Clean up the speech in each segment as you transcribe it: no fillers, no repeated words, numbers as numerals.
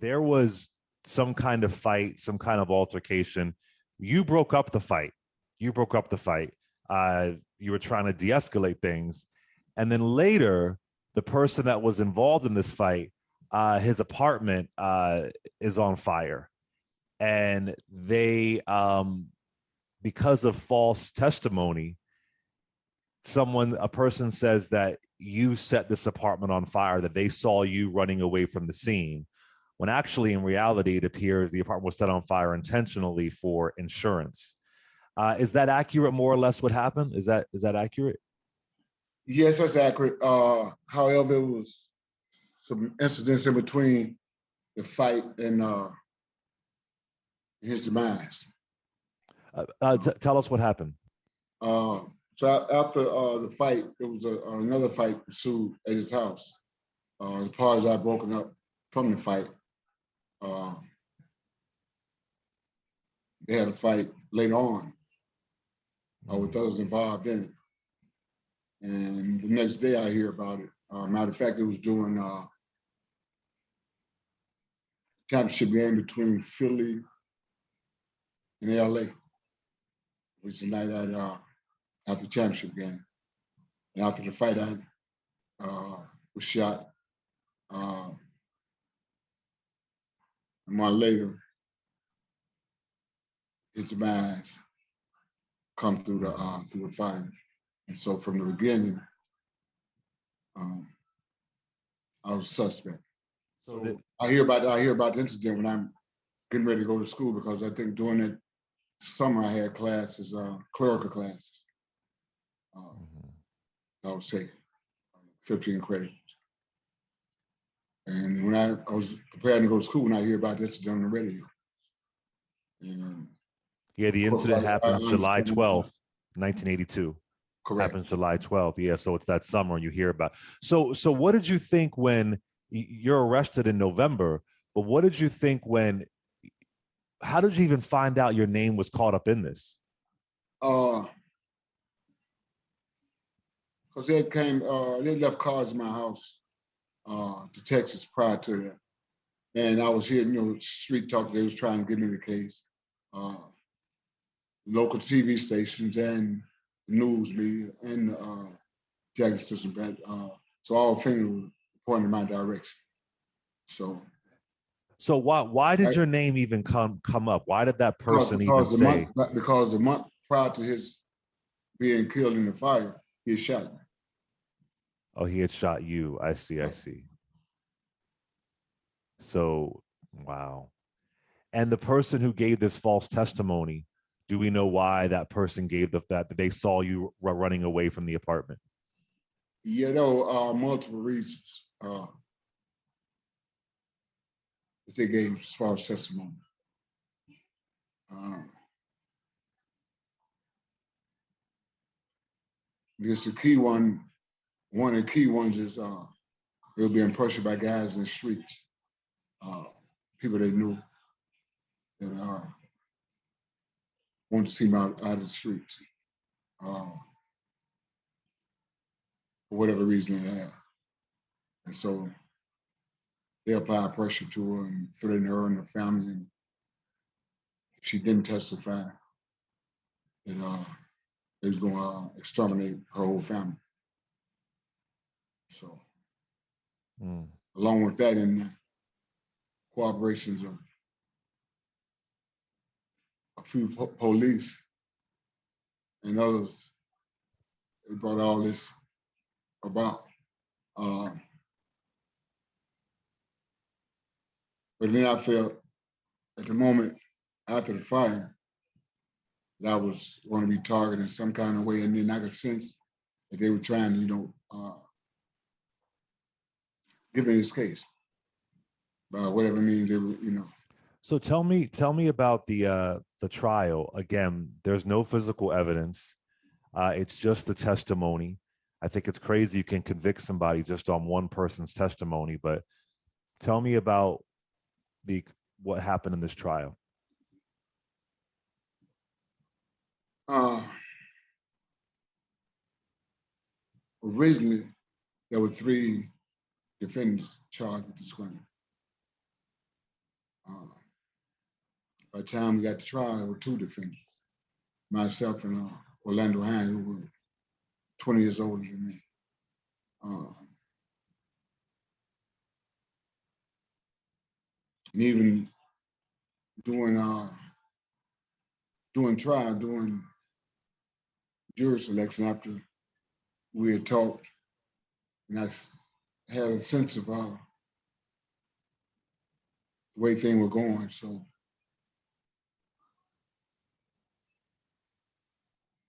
there was some kind of fight, some kind of altercation. You broke up the fight. You broke up the fight. You were trying to de-escalate things. And then later, the person that was involved in this fight, his apartment is on fire. And they, because of false testimony, a person says that you set this apartment on fire, that they saw you running away from the scene, when actually in reality it appears the apartment was set on fire intentionally for insurance. Is that accurate, more or less, what happened? Is that accurate? Yes, that's accurate. However, it was some incidents in between the fight and his demise. Tell us what happened. So after the fight, there was another fight pursued at his house. The parties are broken up from the fight. They had a fight later on with those involved in it. And the next day I hear about it. Matter of fact, it was during championship game between Philly and LA, which is the night after the championship game. And after the fight, I was shot. A month later, his demise come through the fire. And so from the beginning, I was a suspect. So I hear about the incident when I'm getting ready to go to school, because I think during that summer I had classes, clerical classes. I would say 15 credits. And when I was preparing to go to school, when I hear about this on the radio. And yeah, the incident happens July 12th, 1982. Correct. Happens July 12th. Yeah, so it's that summer you hear about. So what did you think when you're arrested in November, but what did you think how did you even find out your name was caught up in this? Because they left cars in my house to Texas prior to that. And I was hearing, street talk, they was trying to get me the case. Local TV stations and news media and Jackson system. So all things were pointing in my direction. So why did your name even come up? Why did that person even say? Because the month prior to his being killed in the fire, he had shot me. Oh, he had shot you. I see. I see. So, wow. And the person who gave this false testimony, do we know why that person gave that they saw you running away from the apartment? Yeah, there were multiple reasons that they gave as far as testimony. Because the key one of the key ones is they were being pressured by guys in the streets, people they knew that wanted to see them out of the streets for whatever reason they had. And so they applied pressure to her and threatened her and her family. And if she didn't testify, that they was going to exterminate her whole family. So, along with that, and cooperations of a few police and others, it brought all this about. But then I felt at the moment after the fire that I was going to be targeted in some kind of way, and then I could sense that they were trying to, give me this case by whatever means they were, So tell me about the trial. Again, there's no physical evidence. It's just the testimony. I think it's crazy you can convict somebody just on one person's testimony, but tell me about what happened in this trial. Originally, there were 3 defendants charged with this crime. By the time we got to trial, there were two defendants, myself and Orlando Hines, who were 20 years older than me. And even doing trial, doing jury selection after we had talked, and I had a sense of the way things were going. So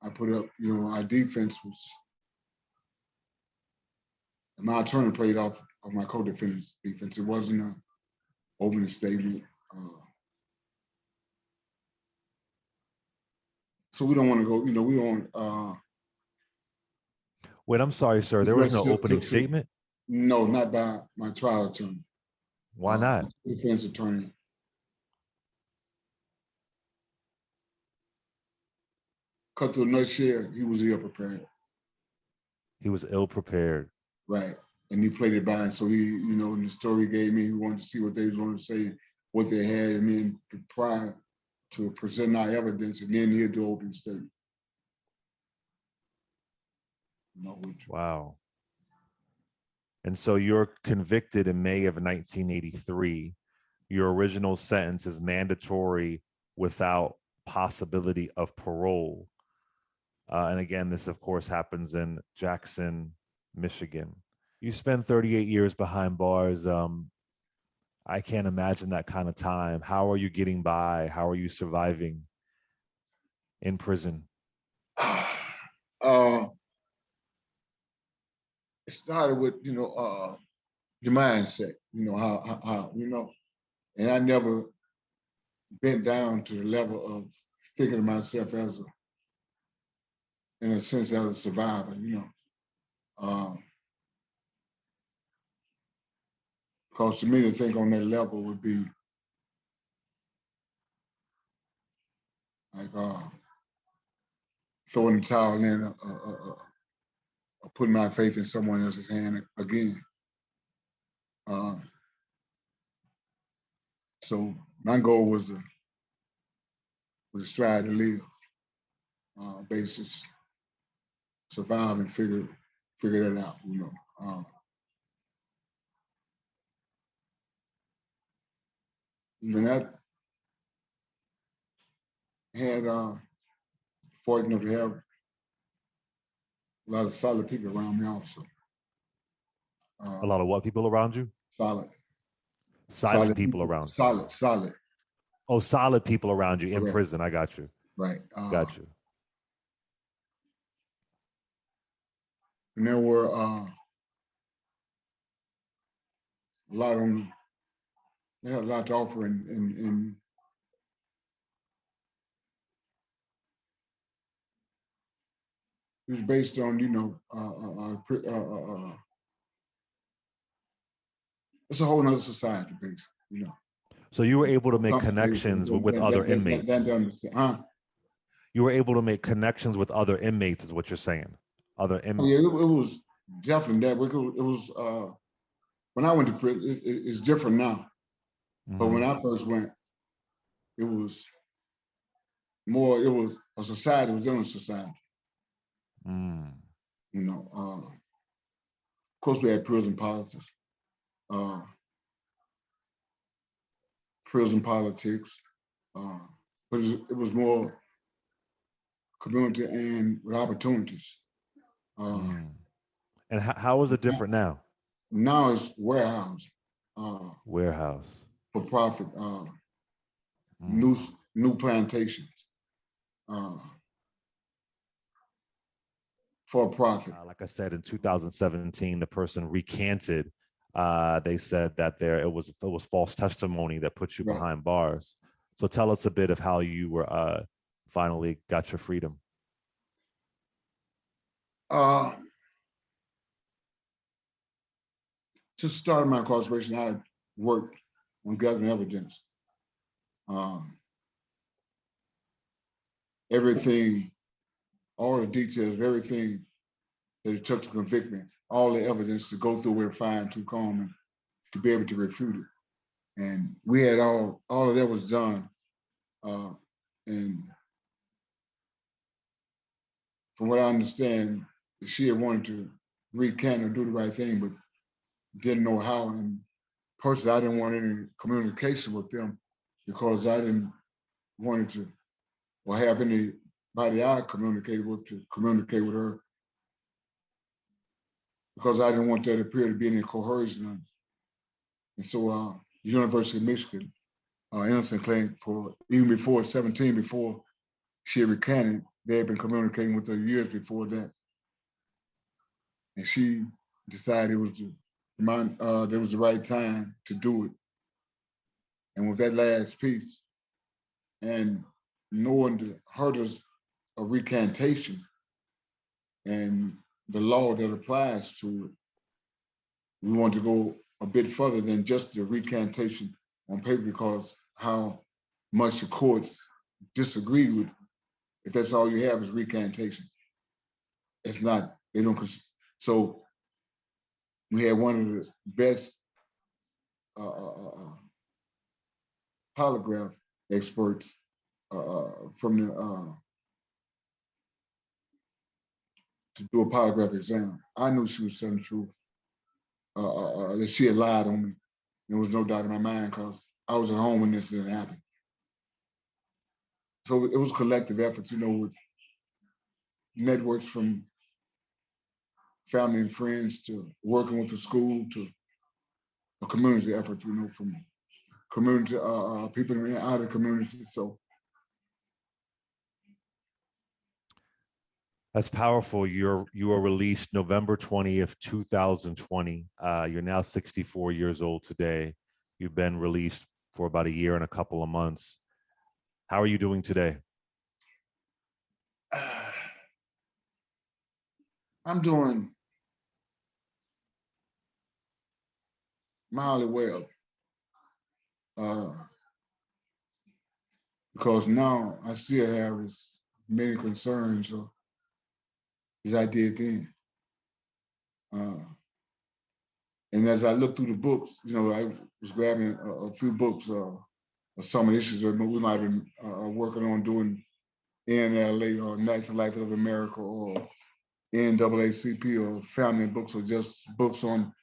I put up, our defense was, my attorney played off of my co-defendant's defense. It wasn't an opening statement. So we don't want to go, we don't. Wait, I'm sorry, sir. There was no opening statement? No, not by my trial attorney. Why not? Defense attorney. Cut through a nutshell, he was ill prepared. He was ill prepared. Right. And he played it by. So he, in the story he gave me, he wanted to see what they was going to say, what they had, and then prior to present our evidence, and then he'd do open statement. Wow. And so you're convicted in May of 1983. Your original sentence is mandatory without possibility of parole. And again, this, of course, happens in Jackson, Michigan. You spend 38 years behind bars. I can't imagine that kind of time. How are you getting by? How are you surviving in prison? It started with, your mindset, how, and I never bent down to the level of thinking of myself as in a sense, as a survivor, because to me to think on that level would be like throwing the towel in, putting my faith in someone else's hand again. So my goal was to strive to live, basis, survive and figure that out, Even that had fortunate to have a lot of solid people around me also. A lot of what people around you? Solid People around you. Solid. Oh, solid people around you in prison. I got you. Right. Got you. And there were a lot of them. They had a lot to offer in it was based on, it's a whole nother society, basically, So you were able to make connections with other inmates. You were able to make connections with other inmates, is what you're saying. Other inmates. Yeah, it was definitely that. It was when I went to prison. It's different now, but when I first went, it was more. It was a society within a society. Of course, we had prison politics. Prison politics, but it was more community and with opportunities. And how is it different now? Now it's warehouse. Warehouse. For profit. New plantations. For profit. Like I said, in 2017, the person recanted. They said that it was false testimony that put you behind bars. So tell us a bit of how you were finally got your freedom. Just starting my incarceration, I worked on gathering evidence. Everything, all the details of everything that it took to convict me, all the evidence to go through with a fine-tooth comb and to be able to refute it. And we had all of that was done. And from what I understand, she had wanted to recant or do the right thing, but didn't know how. And personally, I didn't want any communication with them because I didn't want to or have anybody I communicated with to communicate with her because I didn't want there to appear to be any coercion. And so University of Michigan, innocent claim for even before 17, before she had recanted, they had been communicating with her years before that. And she decided it was there was the right time to do it. And with that last piece, and knowing the hurdles of recantation and the law that applies to it, we want to go a bit further than just the recantation on paper because how much the courts disagree with. If that's all you have is recantation, it's not. They don't. So we had one of the best polygraph experts from the to do a polygraph exam. I knew she was telling the truth. That she had lied on me. There was no doubt in my mind because I was at home when this didn't happen. So it was a collective effort, with networks from family and friends to working with the school to a community effort, from community people out of the community. So That's powerful. You were released November 20th, 2020. You're now 64 years old today. You've been released for about a year and a couple of months. How are you doing today? I'm doing mildly well because now I still have as many concerns as I did then. And as I looked through the books, I was grabbing a few books of some of the issues that we might have been working on doing NLA or National Life of America or NAACP or family books or just books on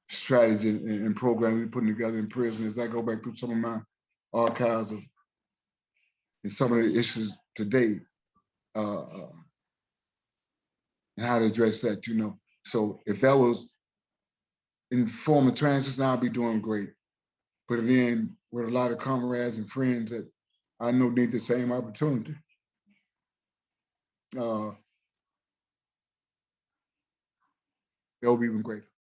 strategy and programs we're putting together in prison. As I go back through some of my archives of and some of the issues today and how to address that, So if that was in form of transition, I'll be doing great. Put it in with a lot of comrades and friends that I know need the same opportunity. They'll be even greater.